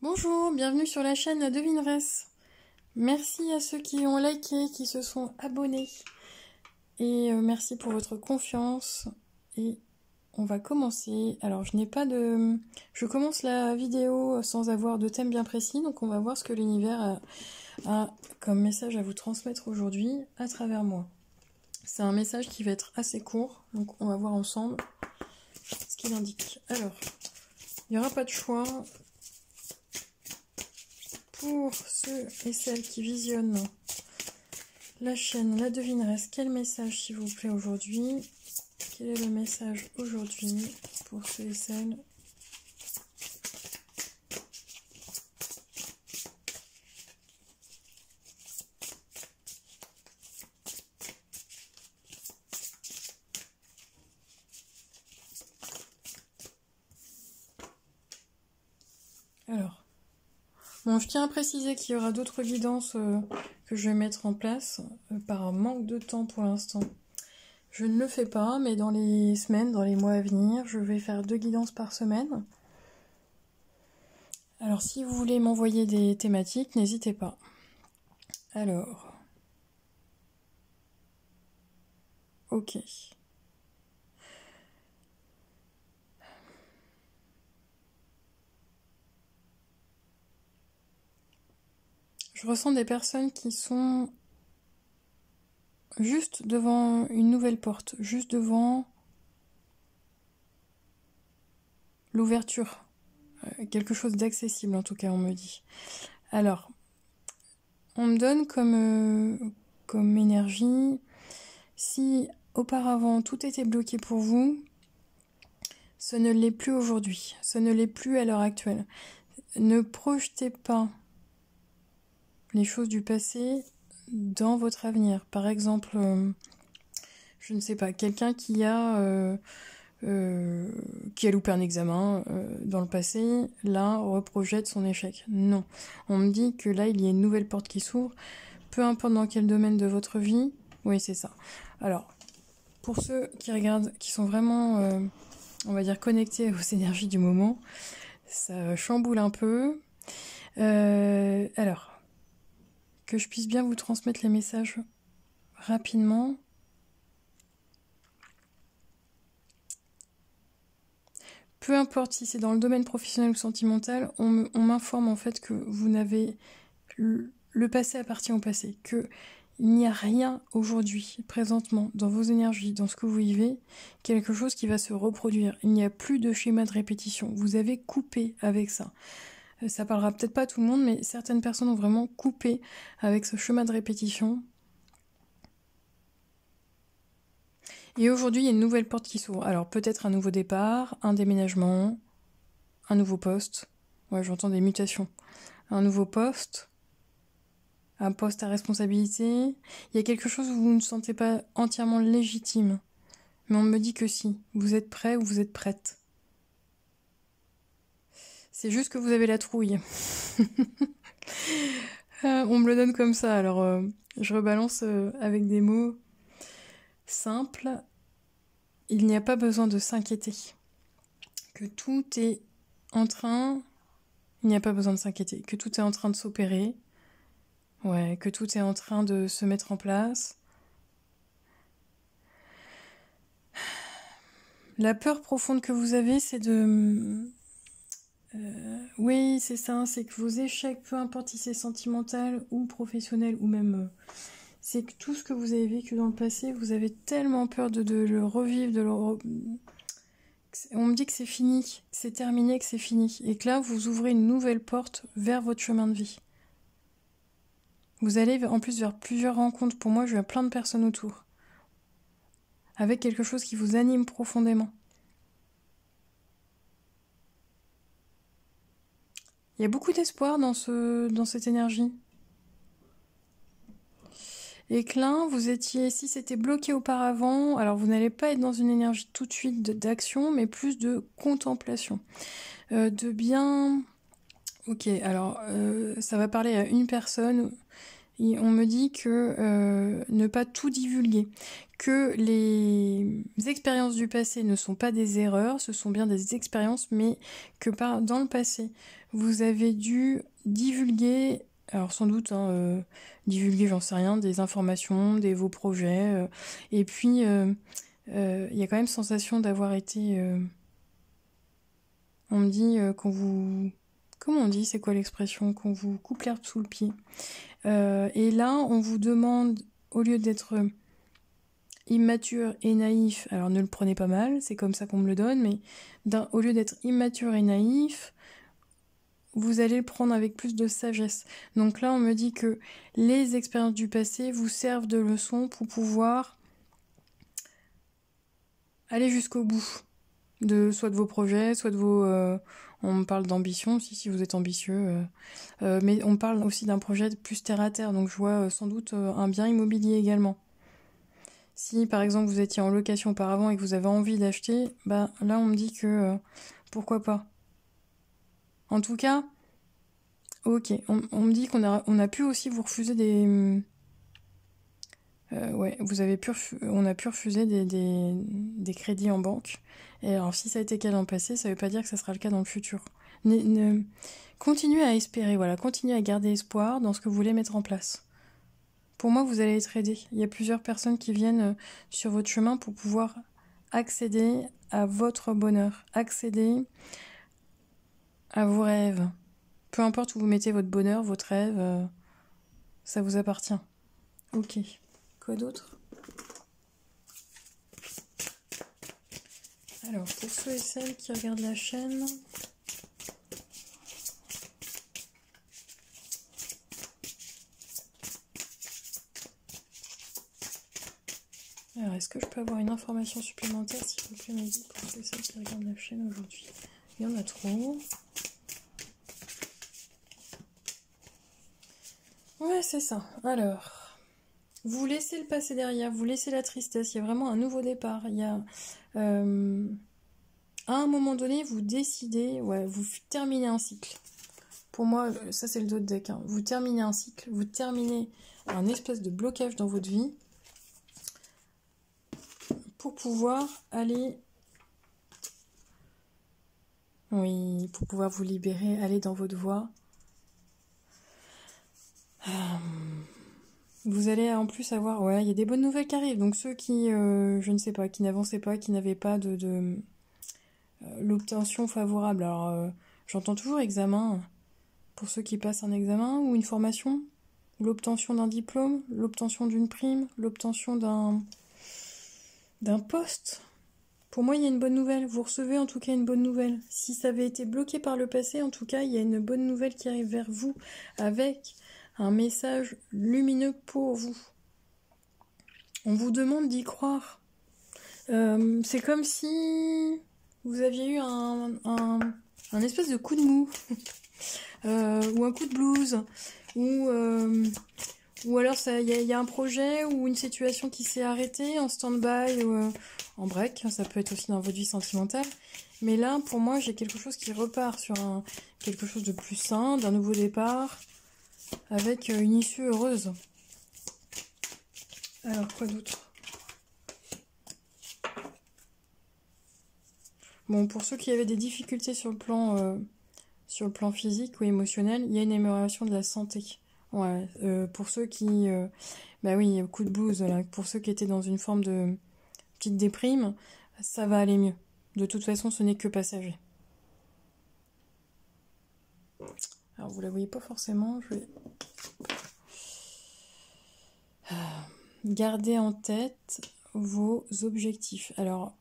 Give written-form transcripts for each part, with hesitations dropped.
Bonjour, bienvenue sur la chaîne La Devineresse. Merci à ceux qui ont liké, qui se sont abonnés. Et merci pour votre confiance. Et on va commencer. Alors, je commence la vidéo sans avoir de thème bien précis, donc on va voir ce que l'univers a comme message à vous transmettre aujourd'hui à travers moi. C'est un message qui va être assez court, donc on va voir ensemble ce qu'il indique. Alors, il n'y aura pas de choix. Pour ceux et celles qui visionnent la chaîne La Devineresse, quel message s'il vous plaît aujourd'hui? Quel est le message aujourd'hui pour ceux et celles? Alors, bon, je tiens à préciser qu'il y aura d'autres guidances que je vais mettre en place par manque de temps pour l'instant. Je ne le fais pas, mais dans les semaines, dans les mois à venir, je vais faire 2 guidances par semaine. Alors, si vous voulez m'envoyer des thématiques, n'hésitez pas. Alors, ok. Je ressens des personnes qui sont juste devant une nouvelle porte, juste devant l'ouverture. Quelque chose d'accessible en tout cas, on me dit. Alors, on me donne comme énergie, si auparavant tout était bloqué pour vous, ce ne l'est plus aujourd'hui, ce ne l'est plus à l'heure actuelle. Ne projetez pas les choses du passé dans votre avenir. Par exemple, je ne sais pas, quelqu'un qui a loupé un examen dans le passé, là, reprojette son échec. Non. On me dit que là, il y a une nouvelle porte qui s'ouvre, peu importe dans quel domaine de votre vie. Oui, c'est ça. Alors, pour ceux qui regardent, qui sont vraiment, on va dire, connectés aux énergies du moment, ça chamboule un peu. Alors, que je puisse bien vous transmettre les messages rapidement. Peu importe si c'est dans le domaine professionnel ou sentimental, on m'informe en fait que vous n'avez... Le passé appartient au passé, qu'il n'y a rien aujourd'hui, présentement, dans vos énergies, dans ce que vous vivez, quelque chose qui va se reproduire. Il n'y a plus de schéma de répétition. Vous avez coupé avec ça. Ça parlera peut-être pas à tout le monde, mais certaines personnes ont vraiment coupé avec ce schéma de répétition. Et aujourd'hui, il y a une nouvelle porte qui s'ouvre. Alors peut-être un nouveau départ, un déménagement, un nouveau poste. Ouais, j'entends des mutations. Un nouveau poste, un poste à responsabilité. Il y a quelque chose où vous ne vous sentez pas entièrement légitime. Mais on me dit que si. Vous êtes prêt ou vous êtes prête. C'est juste que vous avez la trouille. On me le donne comme ça, alors je rebalance avec des mots simples. Il n'y a pas besoin de s'inquiéter. Que tout est en train... Il n'y a pas besoin de s'inquiéter. Que tout est en train de s'opérer. Ouais, que tout est en train de se mettre en place. La peur profonde que vous avez, c'est de... oui, c'est ça, c'est que vos échecs, peu importe si c'est sentimental ou professionnel ou même... c'est que tout ce que vous avez vécu dans le passé, vous avez tellement peur de le revivre, on me dit que c'est fini, que c'est terminé, que c'est fini. Et que là, vous ouvrez une nouvelle porte vers votre chemin de vie. Vous allez en plus vers plusieurs rencontres. Pour moi, je vois plein de personnes autour. Avec quelque chose qui vous anime profondément. Il y a beaucoup d'espoir dans cette énergie. Et que là, vous étiez, si c'était bloqué auparavant, alors vous n'allez pas être dans une énergie tout de suite d'action, mais plus de contemplation. De bien... Ok, alors ça va parler à une personne. on me dit que ne pas tout divulguer, que les expériences du passé ne sont pas des erreurs, ce sont bien des expériences, mais que dans le passé, vous avez dû divulguer, alors sans doute, divulguer, j'en sais rien, des informations, vos projets, et puis il y a quand même sensation d'avoir été... on me dit qu'on vous... Comment on dit, c'est quoi l'expression? Qu'on vous coupe l'herbe sous le pied. Et là, on vous demande, au lieu d'être immature et naïf, alors ne le prenez pas mal, c'est comme ça qu'on me le donne, mais au lieu d'être immature et naïf, vous allez le prendre avec plus de sagesse. Donc là, on me dit que les expériences du passé vous servent de leçon pour pouvoir aller jusqu'au bout soit de vos projets, soit de vos... on me parle d'ambition aussi, si vous êtes ambitieux. Mais on parle aussi d'un projet plus terre à terre, donc je vois sans doute un bien immobilier également. Si par exemple vous étiez en location auparavant et que vous avez envie d'acheter, bah là on me dit que pourquoi pas. En tout cas, ok, on me dit qu'on a pu aussi vous refuser des... ouais, on a pu refuser des crédits en banque. Et alors, si ça a été le cas dans le passé, ça veut pas dire que ça sera le cas dans le futur. Continuez à espérer, voilà, continuez à garder espoir dans ce que vous voulez mettre en place. Pour moi, vous allez être aidé. Il y a plusieurs personnes qui viennent sur votre chemin pour pouvoir accéder à votre bonheur, accéder à vos rêves. Peu importe où vous mettez votre bonheur, votre rêve, ça vous appartient. Ok. Quoi d'autre ? Alors, pour ceux et celles qui regardent la chaîne... Alors, est-ce que je peux avoir une information supplémentaire, s'il vous plaît, Maggie, pour ceux et celles qui regardent la chaîne aujourd'hui ? Il y en a trop. Ouais, c'est ça. Alors, vous laissez le passé derrière, vous laissez la tristesse, il y a vraiment un nouveau départ. Il y a... à un moment donné, vous décidez, ouais, vous terminez un cycle. Pour moi, ça c'est le dos de deck. Hein. Vous terminez un cycle, vous terminez un espèce de blocage dans votre vie pour pouvoir aller... Oui, pour pouvoir vous libérer, aller dans votre voie. Vous allez en plus avoir... Ouais, il y a des bonnes nouvelles qui arrivent. Donc ceux qui, je ne sais pas, qui n'avançaient pas, qui n'avaient pas de l'obtention favorable. Alors, j'entends toujours examen... Pour ceux qui passent un examen ou une formation, l'obtention d'un diplôme, l'obtention d'une prime, l'obtention d'un poste. Pour moi, il y a une bonne nouvelle. Vous recevez en tout cas une bonne nouvelle. Si ça avait été bloqué par le passé, en tout cas, il y a une bonne nouvelle qui arrive vers vous avec un message lumineux pour vous. On vous demande d'y croire. C'est comme si vous aviez eu un espèce de coup de mou. Ou un coup de blues, ou alors il y a un projet ou une situation qui s'est arrêtée en stand-by ou en break, ça peut être aussi dans votre vie sentimentale. Mais là, pour moi, j'ai quelque chose qui repart sur quelque chose de plus sain, d'un nouveau départ, avec une issue heureuse. Alors, quoi d'autre ? Bon, pour ceux qui avaient des difficultés sur le plan physique ou émotionnel, il y a une amélioration de la santé. Ouais, pour ceux qui... bah oui, coup de blues, là. Pour ceux qui étaient dans une forme de petite déprime, ça va aller mieux. De toute façon, ce n'est que passager. Alors, vous la voyez pas forcément, je vais... Gardez en tête vos objectifs. Alors,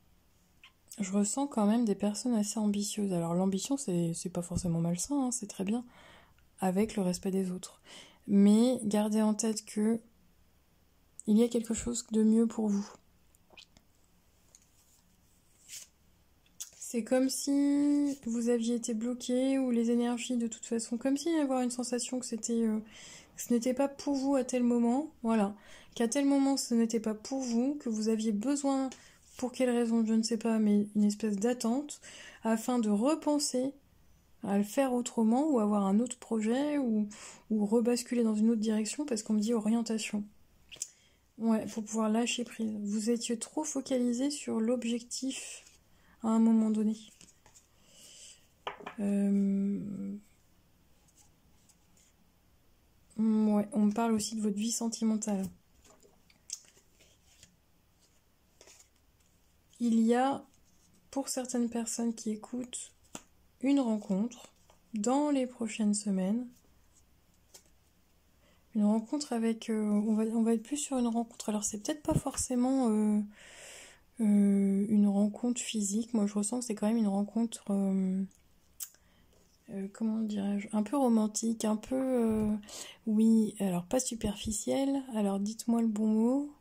je ressens quand même des personnes assez ambitieuses. Alors, l'ambition, c'est pas forcément malsain, hein, c'est très bien, avec le respect des autres. Mais gardez en tête que il y a quelque chose de mieux pour vous. C'est comme si vous aviez été bloqué ou les énergies de toute façon, comme s'il y avait avoir une sensation que que ce n'était pas pour vous à tel moment, voilà, qu'à tel moment ce n'était pas pour vous, que vous aviez besoin, pour quelle raison je ne sais pas, mais une espèce d'attente afin de repenser à le faire autrement ou avoir un autre projet ou rebasculer dans une autre direction parce qu'on me dit orientation. Ouais, pour pouvoir lâcher prise. Vous étiez trop focalisé sur l'objectif à un moment donné. Ouais, on me parle aussi de votre vie sentimentale. Il y a, pour certaines personnes qui écoutent, une rencontre dans les prochaines semaines. Une rencontre avec... on va être plus sur une rencontre. Alors, c'est peut-être pas forcément une rencontre physique. Moi, je ressens que c'est quand même une rencontre... comment dirais-je, un peu romantique, un peu... oui, alors pas superficielle. Alors, dites-moi le bon mot.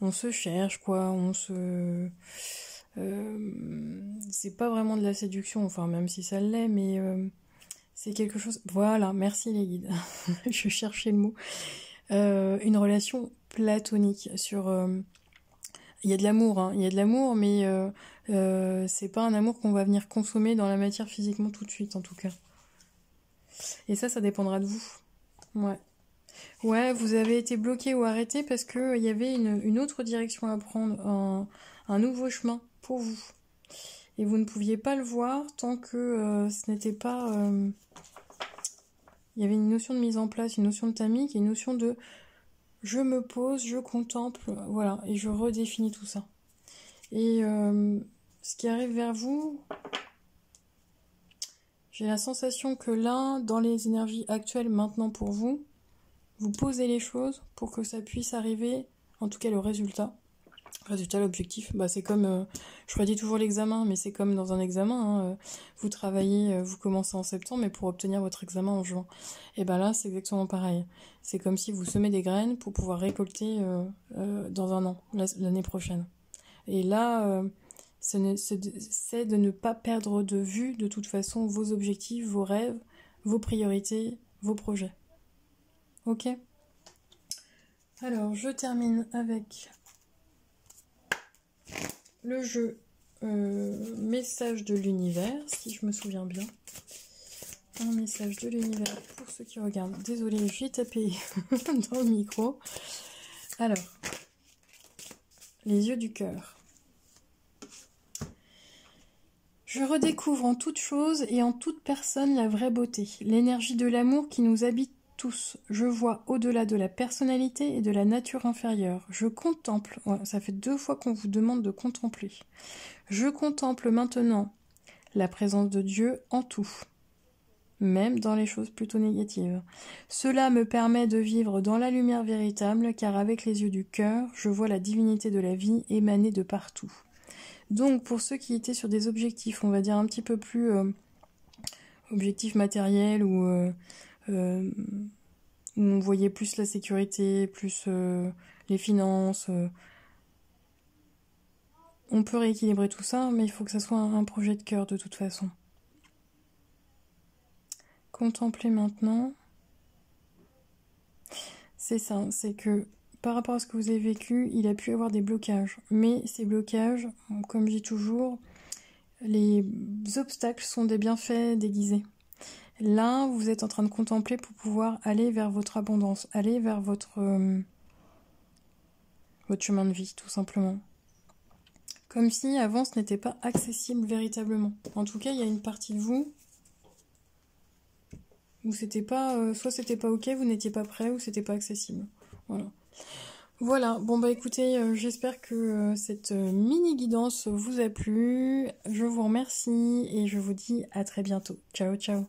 On se cherche, quoi. On se... c'est pas vraiment de la séduction, enfin, même si ça l'est, mais... c'est quelque chose... Voilà, merci les guides. Je cherchais le mot. Une relation platonique sur... il y a de l'amour, hein. Il y a de l'amour, mais c'est pas un amour qu'on va venir consommer dans la matière physiquement tout de suite, en tout cas. Et ça dépendra de vous. Ouais. Ouais, vous avez été bloqué ou arrêté parce que il y avait une autre direction à prendre, un nouveau chemin pour vous. Et vous ne pouviez pas le voir tant que ce n'était pas... il y avait une notion de mise en place, une notion de timing et une notion de je me pose, je contemple, voilà, et je redéfinis tout ça. Et ce qui arrive vers vous, j'ai la sensation que là, dans les énergies actuelles maintenant pour vous, vous posez les choses pour que ça puisse arriver, en tout cas le résultat. Résultat, l'objectif, bah c'est comme, je redis toujours l'examen, mais c'est comme dans un examen, hein, vous travaillez, vous commencez en septembre, mais pour obtenir votre examen en juin. Et ben là, c'est exactement pareil. C'est comme si vous semez des graines pour pouvoir récolter dans un an, l'année prochaine. Et là, c'est de ne pas perdre de vue, de toute façon, vos objectifs, vos rêves, vos priorités, vos projets. Ok ? Alors, je termine avec... le jeu message de l'univers, si je me souviens bien. Un message de l'univers pour ceux qui regardent. Désolée, j'ai tapé dans le micro. Alors, les yeux du cœur. Je redécouvre en toute chose et en toute personne la vraie beauté, l'énergie de l'amour qui nous habite tous. Je vois au-delà de la personnalité et de la nature inférieure. Je contemple, ouais, ça fait 2 fois qu'on vous demande de contempler. Je contemple maintenant la présence de Dieu en tout, même dans les choses plutôt négatives. Cela me permet de vivre dans la lumière véritable, car avec les yeux du cœur, je vois la divinité de la vie émaner de partout. Donc, pour ceux qui étaient sur des objectifs, on va dire un petit peu plus objectifs matériels ou où on voyait plus la sécurité, plus les finances. On peut rééquilibrer tout ça, mais il faut que ça soit un projet de cœur de toute façon. Contempler maintenant. C'est ça, c'est que par rapport à ce que vous avez vécu, il a pu y avoir des blocages. Mais ces blocages, comme je dis toujours, les obstacles sont des bienfaits déguisés. Là, vous êtes en train de contempler pour pouvoir aller vers votre abondance, aller vers votre chemin de vie, tout simplement. Comme si avant ce n'était pas accessible véritablement. En tout cas, il y a une partie de vous où c'était pas, soit c'était pas ok, vous n'étiez pas prêt, ou c'était pas accessible. Voilà. Voilà, bon bah écoutez, j'espère que cette mini guidance vous a plu. Je vous remercie et je vous dis à très bientôt. Ciao, ciao.